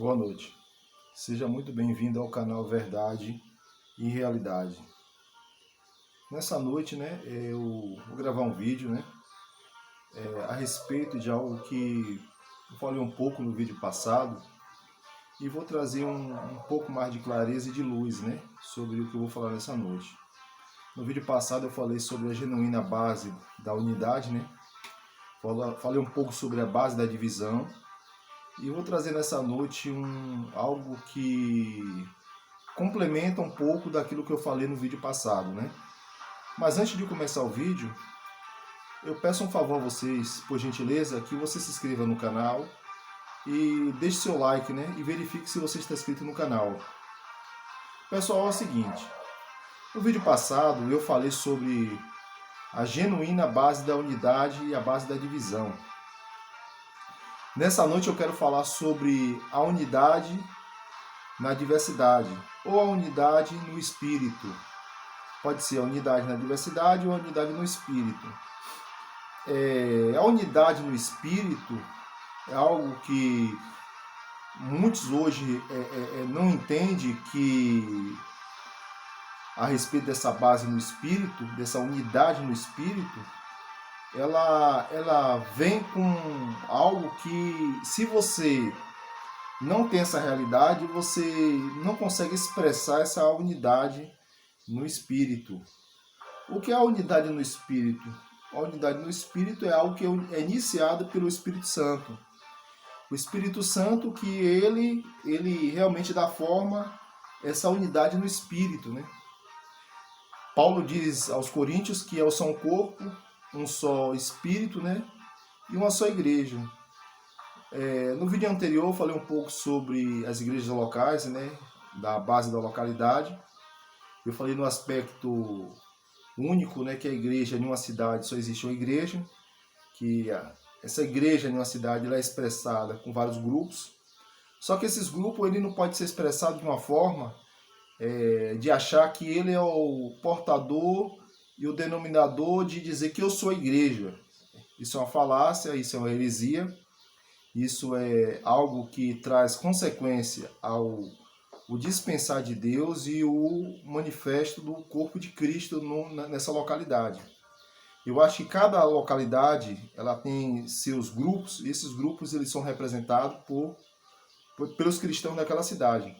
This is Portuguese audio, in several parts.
Boa noite. Seja muito bem-vindo ao canal Verdade e Realidade. Nessa noite, eu vou gravar um vídeo, a respeito de algo que eu falei um pouco no vídeo passado e vou trazer um pouco mais de clareza e de luz, sobre o que eu vou falar nessa noite. No vídeo passado eu falei sobre a genuína base da unidade, Falei um pouco sobre a base da divisão. E eu vou trazer nessa noite algo que complementa um pouco daquilo que eu falei no vídeo passado, Mas antes de começar o vídeo, eu peço um favor a vocês, por gentileza, que você se inscreva no canal e deixe seu like, E verifique se você está inscrito no canal. Pessoal, é o seguinte, no vídeo passado eu falei sobre a genuína base da unidade e a base da divisão. Nessa noite eu quero falar sobre a unidade na diversidade, ou a unidade no espírito. Pode ser a unidade na diversidade ou a unidade no espírito. A unidade no espírito é algo que muitos hoje não entendem que a respeito dessa base no espírito, dessa unidade no espírito, ela vem com algo que, se você não tem essa realidade, você não consegue expressar essa unidade no espírito. O que é a unidade no espírito? A unidade no espírito é algo que é iniciado pelo Espírito Santo. O Espírito Santo que ele realmente dá forma a essa unidade no espírito, Paulo diz aos Coríntios que é só um corpo, um só espírito, e uma só igreja. No vídeo anterior eu falei um pouco sobre as igrejas locais, da base da localidade. Eu falei no aspecto único, que a igreja em uma cidade só existe uma igreja, que essa igreja em uma cidade ela é expressada com vários grupos, só que esses grupos ele não pode ser expressado de uma forma de achar que ele é o portador e o denominador de dizer que eu sou a igreja. Isso é uma falácia, isso é uma heresia, isso é algo que traz consequência ao dispensar de Deus e o manifesto do corpo de Cristo nessa localidade. Eu acho que cada localidade ela tem seus grupos, e esses grupos eles são representados pelos cristãos daquela cidade.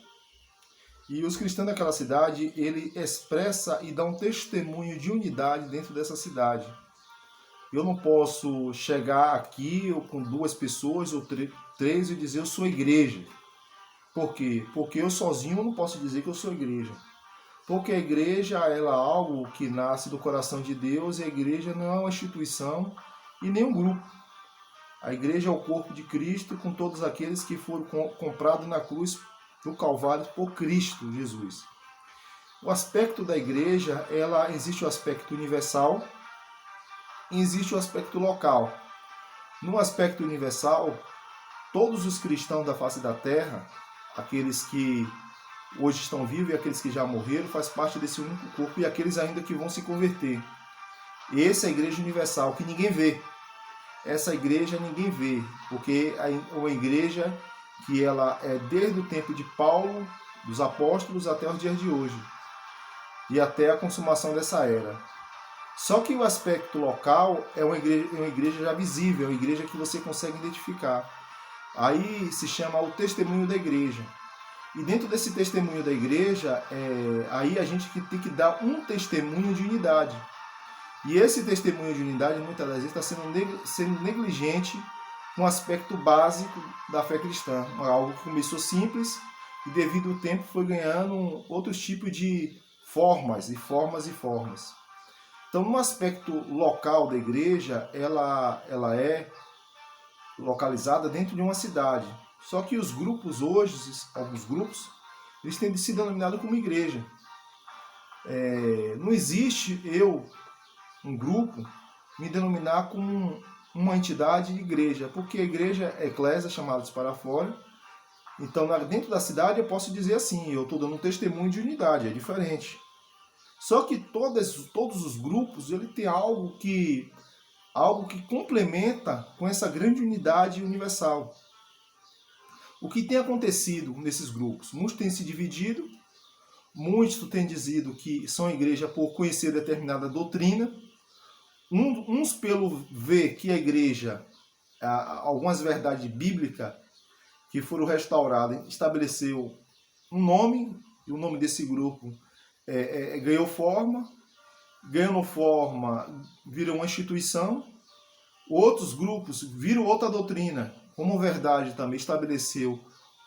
E os cristãos daquela cidade, ele expressa e dá um testemunho de unidade dentro dessa cidade. Eu não posso chegar aqui ou com duas pessoas ou três e dizer eu sou igreja. Por quê? Porque eu sozinho não posso dizer que eu sou igreja. Porque a igreja ela é algo que nasce do coração de Deus e a igreja não é uma instituição e nem um grupo. A igreja é o corpo de Cristo com todos aqueles que foram comprados na cruz do Calvário por Cristo Jesus. O aspecto da igreja, existe o aspecto universal e existe o aspecto local. No aspecto universal, todos os cristãos da face da terra, aqueles que hoje estão vivos e aqueles que já morreram, faz parte desse único corpo e aqueles ainda que vão se converter. Essa é a igreja universal, que ninguém vê. Essa igreja ninguém vê, porque é uma igreja que ela é desde o tempo de Paulo, dos apóstolos, até os dias de hoje. E até a consumação dessa era. Só que o aspecto local é uma igreja já visível, é uma igreja que você consegue identificar. Aí se chama o testemunho da igreja. E dentro desse testemunho da igreja, aí a gente tem que dar um testemunho de unidade. E esse testemunho de unidade, muitas das vezes, está sendo negligente com o aspecto básico da fé cristã. Algo que começou simples e, devido ao tempo, foi ganhando outros tipos de formas e formas e formas. Então, no aspecto local da igreja, ela é localizada dentro de uma cidade. Só que os grupos hoje, alguns grupos, eles têm sido denominados como igreja. Não existe um grupo, me denominar como uma entidade de igreja, porque a igreja é eclésia, chamados para fora. Então, dentro da cidade, eu posso dizer assim, eu estou dando um testemunho de unidade, é diferente. Só que todos os grupos, ele tem algo que complementa com essa grande unidade universal. O que tem acontecido nesses grupos? Muitos têm se dividido, muitos têm dizido que são igreja por conhecer determinada doutrina, uns pelo ver que a igreja, algumas verdades bíblicas que foram restauradas, estabeleceu um nome, e o nome desse grupo ganhou forma, ganhando forma, virou uma instituição. Outros grupos viram outra doutrina, como verdade também, estabeleceu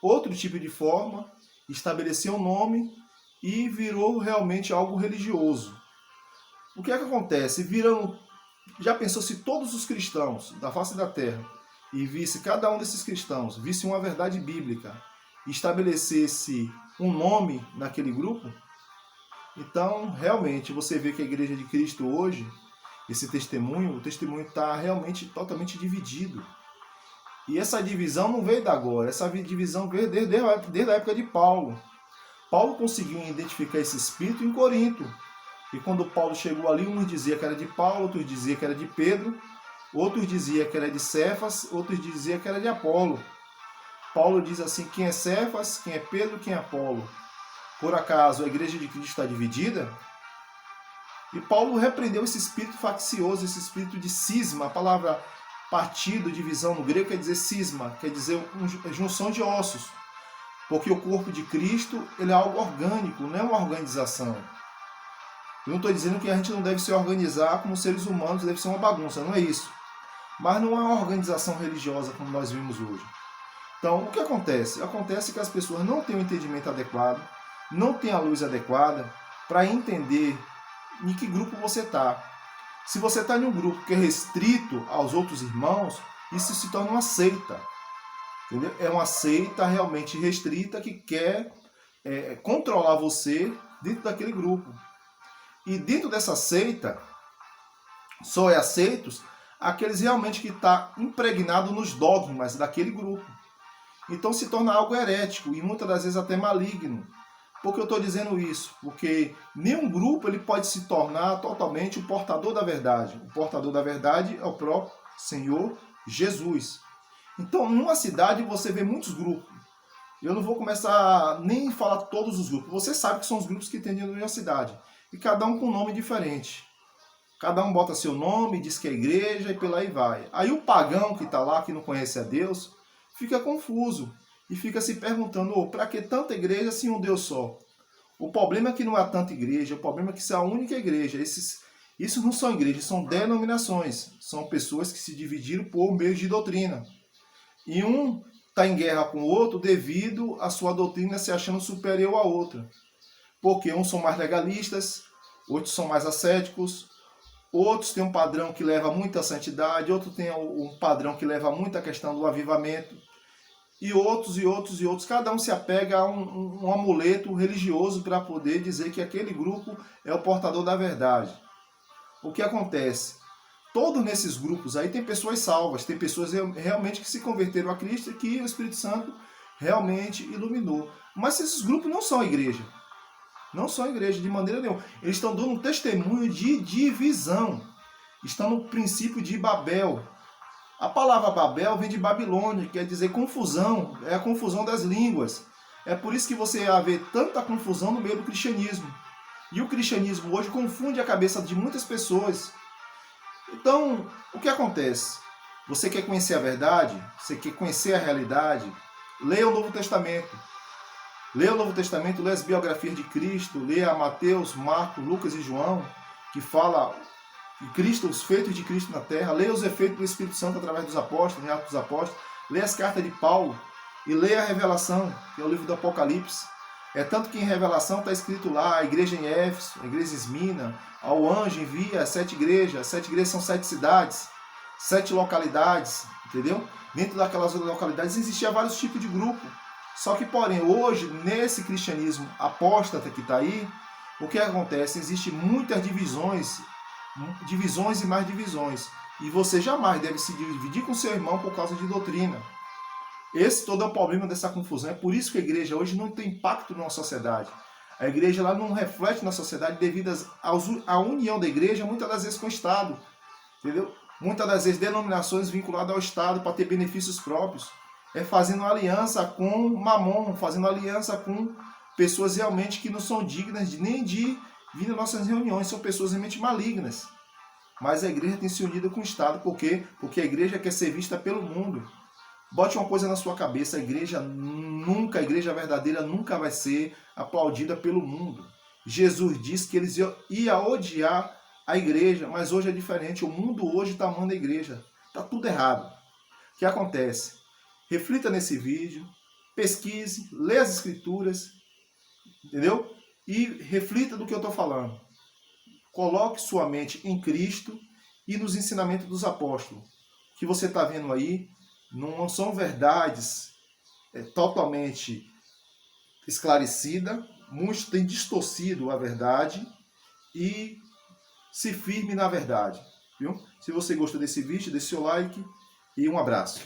outro tipo de forma, estabeleceu um nome e virou realmente algo religioso. O que é que acontece? Já pensou se todos os cristãos da face da terra e visse cada um desses cristãos, visse uma verdade bíblica e estabelecesse um nome naquele grupo? Então, realmente, você vê que a Igreja de Cristo hoje, o testemunho está realmente totalmente dividido. E essa divisão não veio da agora, essa divisão veio desde a época de Paulo. Paulo conseguiu identificar esse espírito em Corinto. E quando Paulo chegou ali, uns diziam que era de Paulo, outros diziam que era de Pedro, outros diziam que era de Cefas, outros diziam que era de Apolo. Paulo diz assim, quem é Cefas, quem é Pedro, quem é Apolo? Por acaso a Igreja de Cristo está dividida? E Paulo repreendeu esse espírito faccioso, esse espírito de cisma. A palavra partido, divisão no grego quer dizer cisma, quer dizer junção de ossos. Porque o corpo de Cristo ele é algo orgânico, não é uma organização. Eu não estou dizendo que a gente não deve se organizar como seres humanos, deve ser uma bagunça, não é isso. Mas não é uma organização religiosa como nós vimos hoje. Então, o que acontece? Acontece que as pessoas não têm o entendimento adequado, não têm a luz adequada para entender em que grupo você está. Se você está em um grupo que é restrito aos outros irmãos, isso se torna uma seita. Entendeu? É uma seita realmente restrita que quer controlar você dentro daquele grupo. E dentro dessa seita, só é aceitos aqueles realmente que estão impregnados nos dogmas daquele grupo. Então se torna algo herético e muitas das vezes até maligno. Por que eu estou dizendo isso? Porque nenhum grupo ele pode se tornar totalmente o portador da verdade. O portador da verdade é o próprio Senhor Jesus. Então, numa cidade você vê muitos grupos. Eu não vou começar nem falar todos os grupos. Você sabe que são os grupos que tem dentro de uma cidade. E cada um com um nome diferente. Cada um bota seu nome, diz que é igreja e pela aí vai. Aí o pagão que está lá, que não conhece a Deus, fica confuso. E fica se perguntando, para que tanta igreja se um Deus só? O problema é que não há tanta igreja, o problema é que isso é a única igreja. Isso não são igrejas, são denominações. São pessoas que se dividiram por meio de doutrina. E um está em guerra com o outro devido à sua doutrina se achando superior à outra. Porque uns são mais legalistas, outros são mais ascéticos, outros têm um padrão que leva muito à santidade, outros têm um padrão que leva muito à questão do avivamento. E outros. Cada um se apega a um amuleto religioso para poder dizer que aquele grupo é o portador da verdade. O que acontece? Todos nesses grupos aí tem pessoas salvas, tem pessoas realmente que se converteram a Cristo e que o Espírito Santo realmente iluminou. Mas esses grupos não são a igreja. Não são a igreja de maneira nenhuma. Eles estão dando um testemunho de divisão. Estão no princípio de Babel. A palavra Babel vem de Babilônia, quer dizer confusão, é a confusão das línguas. É por isso que você vê tanta confusão no meio do cristianismo. E o cristianismo hoje confunde a cabeça de muitas pessoas. Então, o que acontece? Você quer conhecer a verdade? Você quer conhecer a realidade? Leia o Novo Testamento. Leia o Novo Testamento, leia as biografias de Cristo, leia Mateus, Marcos, Lucas e João, que fala de Cristo, os feitos de Cristo na terra. Leia os efeitos do Espírito Santo através dos apóstolos, Atos dos Apóstolos. Leia as cartas de Paulo e leia a Revelação, que é o livro do Apocalipse. É tanto que em Revelação está escrito lá, a igreja em Éfeso, a igreja em Esmina, ao anjo envia as 7 igrejas. As 7 igrejas são 7 cidades, 7 localidades, entendeu? Dentro daquelas localidades existiam vários tipos de grupo. Só que, porém, hoje, nesse cristianismo apóstata que está aí, o que acontece? Existem muitas divisões e mais divisões. E você jamais deve se dividir com seu irmão por causa de doutrina. Esse todo é o problema dessa confusão. É por isso que a igreja hoje não tem impacto na sociedade. A igreja lá não reflete na sociedade devido à união da igreja, muitas das vezes com o Estado. Entendeu? Muitas das vezes denominações vinculadas ao Estado para ter benefícios próprios. é fazendo aliança com Mamon, fazendo aliança com pessoas realmente que não são dignas nem de vir nas nossas reuniões, são pessoas realmente malignas. Mas a igreja tem se unido com o Estado, por quê? Porque a igreja quer ser vista pelo mundo. Bote uma coisa na sua cabeça, a igreja verdadeira nunca vai ser aplaudida pelo mundo. Jesus disse que eles iam odiar a igreja, mas hoje é diferente. O mundo hoje está amando a igreja. Está tudo errado. O que acontece? Reflita nesse vídeo, pesquise, lê as escrituras, entendeu? E reflita do que eu estou falando. Coloque sua mente em Cristo e nos ensinamentos dos apóstolos. O que você está vendo aí não são verdades totalmente esclarecidas, muitos têm distorcido a verdade, e se firme na verdade. Viu? Se você gostou desse vídeo, deixe seu like e um abraço.